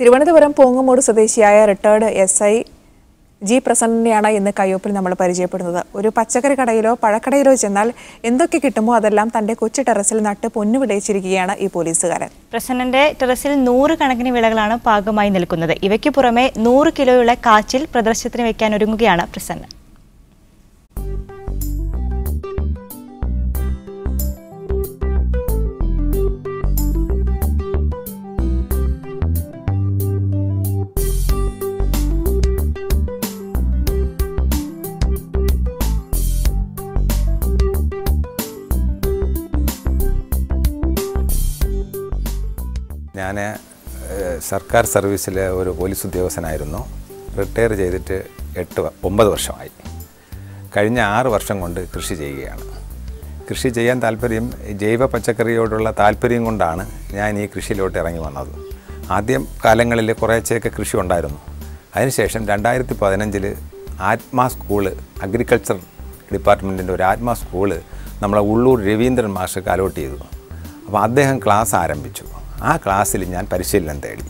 തിരുവനന്തപുരം പോങ്ങുമൂട് സ്വദേശിയായ retired SI G പ്രസന്നനെയാണ് ഇന്ന് കയ്യൊപ്പിൽ നമ്മൾ പരിചയപ്പെടുന്നത്. ഒരു പച്ചക്കറി കടയിലോ പഴക്കടയിലോ ചെന്നാൽ എന്തൊക്കെ കിട്ടുമോ അതെല്ലാം തന്റെ കൊച്ചു ടെറസിൽ നട്ട് പൊന്നു വിളയിച്ചിരിക്കുകയാണ് ഈ പോലീസുകാരൻ. പ്രസന്നന്റെ ടെറസിൽ 100 കണക്കിന് വിളകളാണ് പാകമായി നിൽക്കുന്നത്. ഇവയ്ക്ക് പുറമെ 100 കിലോയുള്ള കാച്ചിൽ പ്രദർശനത്തിന് വെക്കാൻ ഒരുങ്ങുകയാണ് പ്രസന്നൻ. ഞാൻ സർക്കാർ സർവീസിലെ ഒരു പോലീസ് ഉദ്യോഗസ്ഥനായിരുന്നു. റിട്ടയർ ചെയ്തിട്ട് 9 വർഷമായി. കഴിഞ്ഞ 6 വർഷം കൊണ്ട് കൃഷി ചെയ്യുകയാണ്. കൃഷി ചെയ്യാൻ താല്പര്യം, ജൈവ പച്ചക്കറിയോടുള്ള താല്പര്യം കൊണ്ടാണ് ഞാൻ ഈ കൃഷിയിലോട്ട് ഇറങ്ങി വന്നത്. ആദ്യം കാലങ്ങളിൽ കുറേശ്ശെയൊക്കെ കൃഷി ഉണ്ടായിരുന്നു. അതിനുശേഷം 2015 ആത്മാ സ്കൂള്, അഗ്രികൾച്ചർ ഡിപ്പാർട്ട്മെൻറ്റിൻ്റെ ഒരു ആത്മാ സ്കൂള് നമ്മളെ ഉള്ളൂർ രവീന്ദ്രൻ മാഷക്ക് അലോട്ട് ചെയ്തു. അപ്പോൾ അദ്ദേഹം ക്ലാസ് ആരംഭിച്ചു. ആ ക്ലാസ്സിൽ ഞാൻ പരിശീലനം തേടി.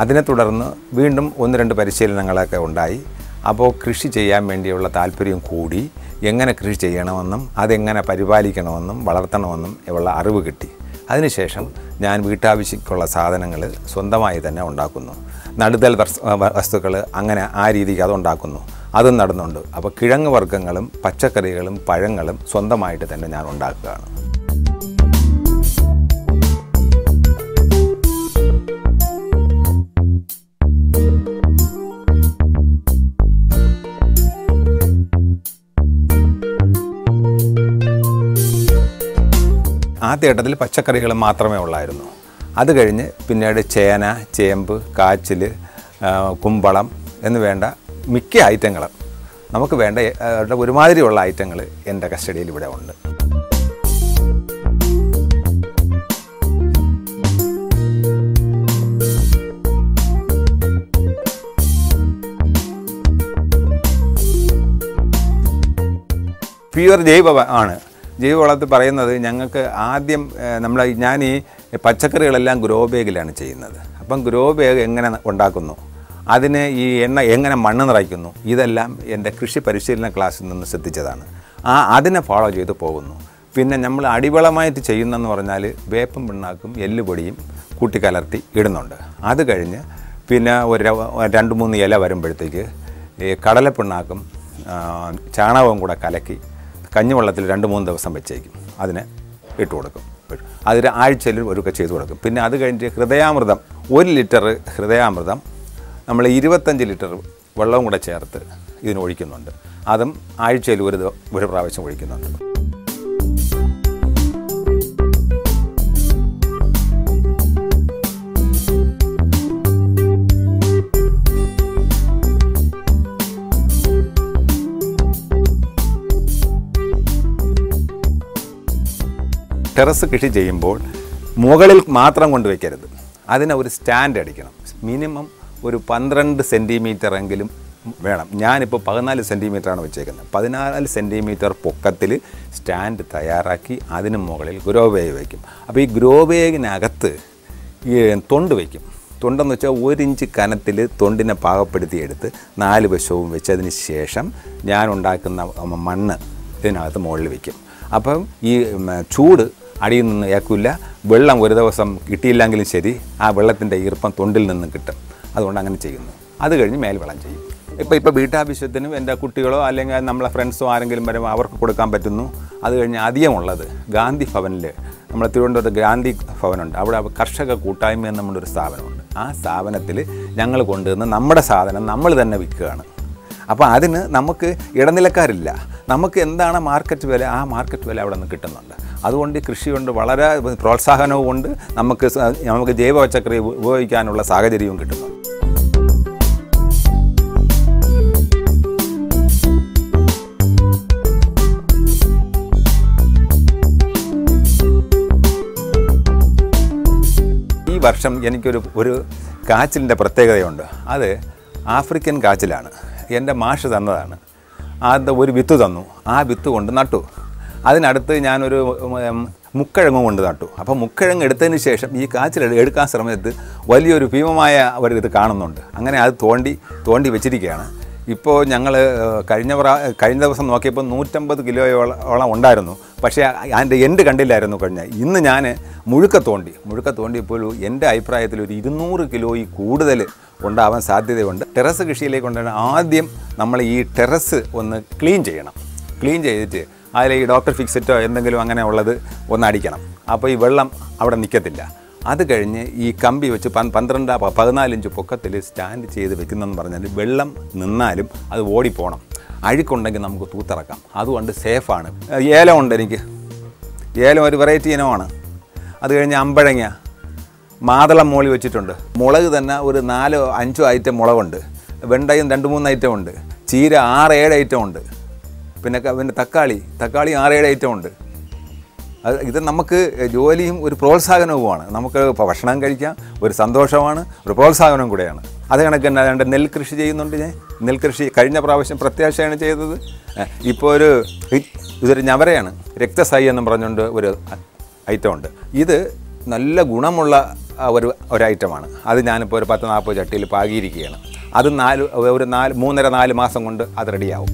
അതിനെ തുടർന്ന് വീണ്ടും 1-2 പരിശീലനങ്ങളൊക്കെ ഉണ്ടായി. അപ്പോൾ കൃഷി ചെയ്യാൻ വേണ്ടിയുള്ള താല്പര്യം കൂടി. എങ്ങനെ കൃഷി ചെയ്യണമെന്നും അതെങ്ങനെ പരിപാലിക്കണമെന്നും വളർത്തണമെന്നും ഉള്ള അറിവ് കിട്ടി. അതിനുശേഷം ഞാൻ വീട്ടാവശ്യക്കുള്ള സാധനങ്ങൾ സ്വന്തമായി തന്നെ ഉണ്ടാക്കുന്നു. നടുതൽ വസ്തുക്കൾ അങ്ങനെ ആ രീതിക്ക് അതുണ്ടാക്കുന്നു. അതും നടന്നുണ്ട്. അപ്പോൾ കിഴങ്ങ് വർഗ്ഗങ്ങളും പച്ചക്കറികളും പഴങ്ങളും സ്വന്തമായിട്ട് തന്നെ ഞാൻ ഉണ്ടാക്കുകയാണ്. ആദ്യഘട്ടത്തിൽ പച്ചക്കറികൾ മാത്രമേ ഉള്ളായിരുന്നു. അത് കഴിഞ്ഞ് പിന്നീട് ചേന, ചേമ്പ്, കാച്ചിൽ, കുമ്പളം എന്ന് വേണ്ട മിക്ക ഐറ്റങ്ങളും നമുക്ക് വേണ്ട ഒരുമാതിരിയുള്ള ഐറ്റങ്ങൾ എൻ്റെ കസ്റ്റഡിയിൽ ഇവിടെ ഉണ്ട്. പ്യുവർ ജൈവ ആണ്. ജൈവവളത്തിൽ പറയുന്നത് ഞങ്ങൾക്ക് ആദ്യം ഞാൻ ഈ പച്ചക്കറികളെല്ലാം ഗ്രോ ബാഗിലാണ് ചെയ്യുന്നത്. അപ്പം ഗ്രോ ബാഗ് എങ്ങനെ ഉണ്ടാക്കുന്നു, അതിന് ഈ എണ്ണ എങ്ങനെ മണ്ണ് നിറയ്ക്കുന്നു, ഇതെല്ലാം എൻ്റെ കൃഷി പരിശീലന ക്ലാസ്സിൽ നിന്ന് ശ്രദ്ധിച്ചതാണ്. അതിനെ ഫോളോ ചെയ്ത് പോകുന്നു. പിന്നെ നമ്മൾ അടിവളമായിട്ട് ചെയ്യുന്നതെന്ന് പറഞ്ഞാൽ വേപ്പും പിണ്ണാക്കും എല്ലുപൊടിയും കൂട്ടിക്കലർത്തി ഇടുന്നുണ്ട്. അത് കഴിഞ്ഞ് പിന്നെ ഒരു 2-3 ഇല വരുമ്പോഴത്തേക്ക് ഈ കടലപ്പിണ്ണാക്കും ചാണകവും കൂടെ കലക്കി കഞ്ഞിവെള്ളത്തിൽ 2-3 ദിവസം വെച്ചേക്കും. അതിനെ ഇട്ട് കൊടുക്കും. അതിന് ആഴ്ചയിൽ ഒരുക്കെ ചെയ്ത് കൊടുക്കും. പിന്നെ അത് കഴിഞ്ഞിട്ട് ഹൃദയാമൃതം 1 ലിറ്റർ ഹൃദയാമൃതം നമ്മൾ 25 ലിറ്റർ വെള്ളവും കൂടെ ചേർത്ത് ഇതിന് ഒഴിക്കുന്നുണ്ട്. അതും ആഴ്ചയിൽ ഒരു പ്രാവശ്യം ഒഴിക്കുന്നുണ്ട്. ടെറസ് കൃഷി ചെയ്യുമ്പോൾ മുകളിൽ മാത്രം കൊണ്ട് വയ്ക്കരുത്. അതിന് ഒരു സ്റ്റാൻഡ് അടിക്കണം. മിനിമം ഒരു 12 സെൻറ്റിമീറ്റർ എങ്കിലും വേണം. ഞാനിപ്പോൾ 14 സെൻറ്റിമീറ്ററാണ് വെച്ചേക്കുന്നത്. 14 സെൻറ്റിമീറ്റർ പൊക്കത്തിൽ സ്റ്റാൻഡ് തയ്യാറാക്കി അതിന് മുകളിൽ ഗ്രോ ബാഗ് വയ്ക്കും. അപ്പോൾ ഈ ഗ്രോ ബാഗിനകത്ത് ഈ തൊണ്ട് വയ്ക്കും. തൊണ്ടെന്ന് വെച്ചാൽ 1 ഇഞ്ച് കനത്തിൽ തൊണ്ടിനെ പാകപ്പെടുത്തിയെടുത്ത് 4 വശവും വെച്ചതിന് ശേഷം ഞാൻ ഉണ്ടാക്കുന്ന മണ്ണ് ഇതിനകത്ത് മുകളിൽ വയ്ക്കും. അപ്പം ഈ ചൂട് അടിയിൽ നിന്ന് ഏക്കില്ല. വെള്ളം ഒരു ദിവസം കിട്ടിയില്ലെങ്കിലും ശരി, ആ വെള്ളത്തിൻ്റെ ഈർപ്പം തൊണ്ടിൽ നിന്നും കിട്ടും. അതുകൊണ്ട് അങ്ങനെ ചെയ്യുന്നു. അത് കഴിഞ്ഞ് മേൽവളം ചെയ്യും. ഇപ്പോൾ വീട്ടാവശ്യത്തിനും എൻ്റെ കുട്ടികളോ അല്ലെങ്കിൽ നമ്മളെ ഫ്രണ്ട്സോ ആരെങ്കിലും വരുമ്പോൾ അവർക്ക് കൊടുക്കാൻ പറ്റുന്നു. അത് കഴിഞ്ഞ് അധികമുള്ളത് ഗാന്ധി ഭവനിൽ, നമ്മളെ തിരുവനന്തപുരത്ത് ഗാന്ധി ഭവനുണ്ട്. അവിടെ കർഷക കൂട്ടായ്മ എന്ന് നമ്മളൊരു സ്ഥാപനമുണ്ട്. ആ സ്ഥാപനത്തിൽ ഞങ്ങൾ കൊണ്ടുവന്ന് നമ്മുടെ സാധനം നമ്മൾ തന്നെ വിൽക്കുകയാണ്. അപ്പോൾ അതിന് നമുക്ക് ഇടനിലക്കാരില്ല. നമുക്ക് എന്താണ് മാർക്കറ്റ് വില, ആ മാർക്കറ്റ് വില അവിടെ നിന്ന് കിട്ടുന്നുണ്ട്. അതുകൊണ്ട് കൃഷി കൊണ്ട് വളരെ പ്രോത്സാഹനവും കൊണ്ട് നമുക്ക് ജൈവ പച്ചക്കറി ഉപയോഗിക്കാനുള്ള സാഹചര്യവും കിട്ടുന്നു. ഈ വർഷം എനിക്കൊരു കാച്ചിലിൻ്റെ പ്രത്യേകതയുണ്ട്. അത് ആഫ്രിക്കൻ കാച്ചിലാണ്. എൻ്റെ മാഷ് തന്നതാണ്. അത് ഒരു വിത്ത് തന്നു. ആ വിത്ത് കൊണ്ട് നട്ടു. അതിനടുത്ത് ഞാനൊരു മുക്കിഴങ്ങ് കൊണ്ട് നട്ടു. അപ്പോൾ മുക്കിഴങ്ങ് എടുത്തതിന് ശേഷം ഈ കാച്ചിൽ എടുക്കാൻ സമയത്ത് വലിയൊരു ഭീമമായ ഒരു കാണുന്നുണ്ട്. അങ്ങനെ അത് തോണ്ടി വെച്ചിരിക്കുകയാണ്. ഇപ്പോൾ ഞങ്ങൾ കഴിഞ്ഞ ദിവസം നോക്കിയപ്പോൾ 150 കിലോയോളം ഉണ്ടായിരുന്നു. പക്ഷേ അതിൻ്റെ എൻഡ് കണ്ടില്ലായിരുന്നു ഇന്ന് ഞാൻ മുഴുക്ക തോണ്ടിയപ്പോൾ എൻ്റെ അഭിപ്രായത്തിൽ ഒരു 200 കിലോയിൽ കൂടുതൽ ഉണ്ടാവാൻ സാധ്യതയുണ്ട്. ടെറസ് കൃഷിയിലേക്ക് കൊണ്ടുവരാൻ ആദ്യം നമ്മൾ ഈ ടെറസ് ഒന്ന് ക്ലീൻ ചെയ്തിട്ട് അതിൽ ഈ ഡോക്ടർ ഫിക്സറ്റോ എന്തെങ്കിലും അങ്ങനെ ഉള്ളത് ഒന്ന് അടിക്കണം. അപ്പോൾ ഈ വെള്ളം അവിടെ നിൽക്കത്തില്ല. അത് കഴിഞ്ഞ് ഈ കമ്പി വെച്ച് 14 ഇഞ്ച് പൊക്കത്തിൽ സ്റ്റാൻഡ് ചെയ്ത് വെക്കുന്നതെന്ന് പറഞ്ഞാൽ വെള്ളം നിന്നാലും അത് ഓടിപ്പോണം. അഴുക്കുണ്ടെങ്കിൽ നമുക്ക് തൂത്തിറക്കാം. അതുകൊണ്ട് സേഫാണ്. ഏലമുണ്ട് എനിക്ക്. ഏലം ഒരു വെറൈറ്റി ഇനമാണ്. അത് കഴിഞ്ഞ് അമ്പഴങ്ങ, മാതളം മോളി വെച്ചിട്ടുണ്ട്. മുളക് തന്നെ ഒരു 4-5 ഐറ്റം മുളകുണ്ട്. വെണ്ടയും 2-3 ഐറ്റം ഉണ്ട്. ചീര 6-7 ഐറ്റം ഉണ്ട്. പിന്നെ തക്കാളി 6-7 ഐറ്റം ഉണ്ട്. ഇത് നമുക്ക് ജോലിയും ഒരു പ്രോത്സാഹനവുമാണ്. നമുക്ക് ഭക്ഷണം കഴിക്കാം, ഒരു സന്തോഷമാണ്, ഒരു പ്രോത്സാഹനം കൂടെയാണ്. അത് കണക്ക് തന്നെ അതുകൊണ്ട് നെൽകൃഷി ചെയ്യുന്നുണ്ട്. ഞാൻ നെൽകൃഷി കഴിഞ്ഞ പ്രാവശ്യം പ്രത്യാശയാണ് ചെയ്തത്. ഇപ്പോൾ ഇതൊരു ഞവരയാണ്, രക്തസായി എന്നും പറഞ്ഞുകൊണ്ട് ഒരു ഐറ്റം ഉണ്ട്. ഇത് നല്ല ഗുണമുള്ള ഒരു ഐറ്റമാണ്. അത് ഞാനിപ്പോൾ ഒരു 10-40 ചട്ടിയിൽ പാകിയിരിക്കുകയാണ്. അത് 3.5-4 മാസം കൊണ്ട് അത് റെഡിയാവും.